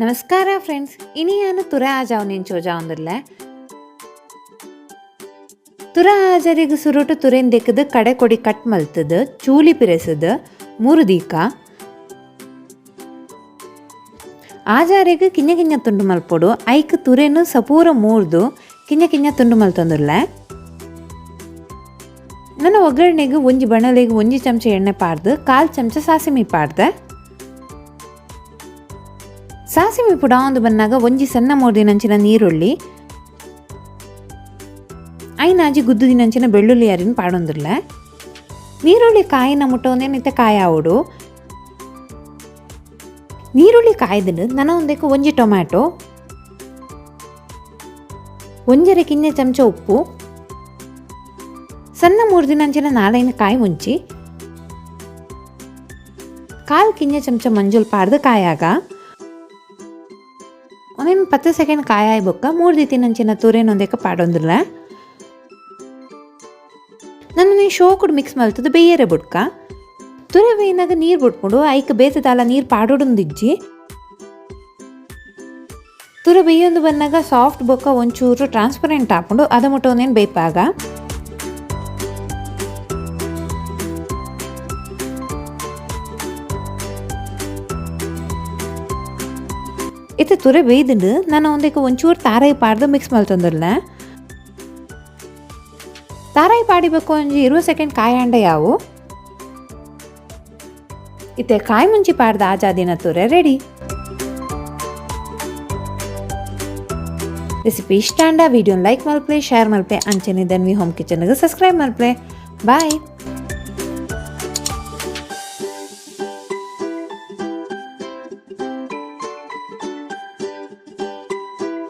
ನಮಸ್ಕಾರ ಫ್ರೆಂಡ್ಸ್, ಇನಿ ನಾನು ತುರ ಆಜಾವ್ ನೆಂಚೋಜಾವಂದಿರ್ಲೆ ತುರ ಆಜರಿಗೆ ಸುರುಟು ತುರೆನ್ ದೆಕ್ಕದು ಕಡೆ ಕೊಡಿ ಕಟ್ ಮಲ್ತದು ಚೂಲಿ ಪಿರೆಸದು ಮೂರು ದೀಕ ಆಜಾರಿಗೆ ಕಿಂಜ ಕಿಂಜ ತುಂಡು ಮಲ್ಪೊಡು ಐಕ್ ತುರೆನು ಸಪೂರ ಮೂರ್ದು ಕಿಂಜ ಕಿಂಜ ತುಂಡು ಮಲ್ತೊಂದುರ್ಲೆ ನನ್ನ ಒಗ್ಗರಣೆಗೆ ಒಂಜಿ ಬಣಲೆಗೆ ಒಂಜಿ ಚಮಚ ಎಣ್ಣೆ ಪಾಡ್ದು 1/4 ಚಮಚ ಸಾಸಿಮೆ ಪಾಡ್ದೆ. ಸಾಸಿಮೆ ಪುಡಾಂದು ಬಂದಾಗ ಒಂಜಿ ಸಣ್ಣ ಮೋರ್ದಿನಂಚಿನ ನೀರುಳ್ಳಿ ಐನಾಜಿ ಗುದ್ದುದಿನಂಚಿನ ಬೆಳ್ಳುಳ್ಳಿ ಅರಿನ ಪಾಡೊಂದುರ್ಲೆ. ನೀರುಳ್ಳಿ ಕಾಯಿನ ಮುಟ್ಟೊಂದೇನು ಇತ್ತೆ ಕಾಯ ಆವಡು. ನೀರುಳ್ಳಿ ಕಾಯ್ದು ನನ್ನ ಒಂದಕ್ಕೆ ಒಂಜಿ ಟೊಮ್ಯಾಟೊ, ಒಂಜರೆ ಕಿಂಜ ಚಮಚ ಉಪ್ಪು, ಸಣ್ಣ ಮೂರ್ದಿನಂಚಿನ 4 ಕಾಯಿ ಮುಂಚಿ, 1/4 ಕಿಂಜ ಚಮಚ ಮಂಜುಲ್ ಪಾಡ್ದು ಕಾಯಾಗ ಒಂದೇನು 10 ಸೆಕೆಂಡ್ ಕಾಯಾಯಿ ಬೊಕ್ಕ 3 ದಿತಿನಂಚಿನ ತುರೇನೊಂದಕ್ಕೆ ಪಾಡೊಂದಿರ್ಲೆ. ನಾನು ಶೋಕುಡು ಮಿಕ್ಸ್ ಮಲ್ತದ್ದು ಬೇಯರೆ ಬುಡ್ಕ ತುರೆ ಬೇಯಿನಾಗ ನೀರು ಬಿಟ್ಕೊಂಡು ಐಕ್ ಬೇತದಾಲ ನೀರು ಪಾಡೋಡೊಂದಿಜ್ಜಿ ತುರೆ ಬೇಯೊಂದು ಬಂದಾಗ ಸಾಫ್ಟ್ ಬೊಕ್ಕ ಒಂಚೂರು ಟ್ರಾನ್ಸ್ಪರೆಂಟ್ ಹಾಕೊಂಡು ಅದ ಮುಟ್ಟ ಒಂದೇನು ಬೇಯ್ಪಾಗ ಇತ್ತೆ ತುರೆ ಬೇಯ್ದು ನಾನು ಒಂದಕ್ಕೆ ಒಂಚೂರು ತಾರಾಯಿ ಪಾಡ್ದು ಮಿಕ್ಸ್ ಮಲ್ತೊಂದಿರ್ಲೆ. ತಾರಾಯಿ ಪಾಡಿಬೇಕು ಒಂಜಿ 20 ಸೆಕೆಂಡ್ ಕಾಯಿ ಹಂಡೆ ಯಾವು ಇತ್ತೆ ಕಾಯಿ ಮುಂಚಿ ಪಾಡ್ದ ಆಜಾದಿನ ತುರೆ ರೆಡಿ. ರೆಸಿಪಿ ಇಷ್ಟ ಅಂಡ ವಿಡಿಯೋನ ಲೈಕ್ ಮಲ್ಪೆ, ಶೇರ್ ಮಲ್ಪೆ, ಅಂಚೆನೆ ದನ್ವಿ ಹೋಮ್ ಕಿಚನ್ಗೆ ಸಬ್ಸ್ಕ್ರೈಬ್ ಮಲ್ಪೆ. ಬಾಯ್.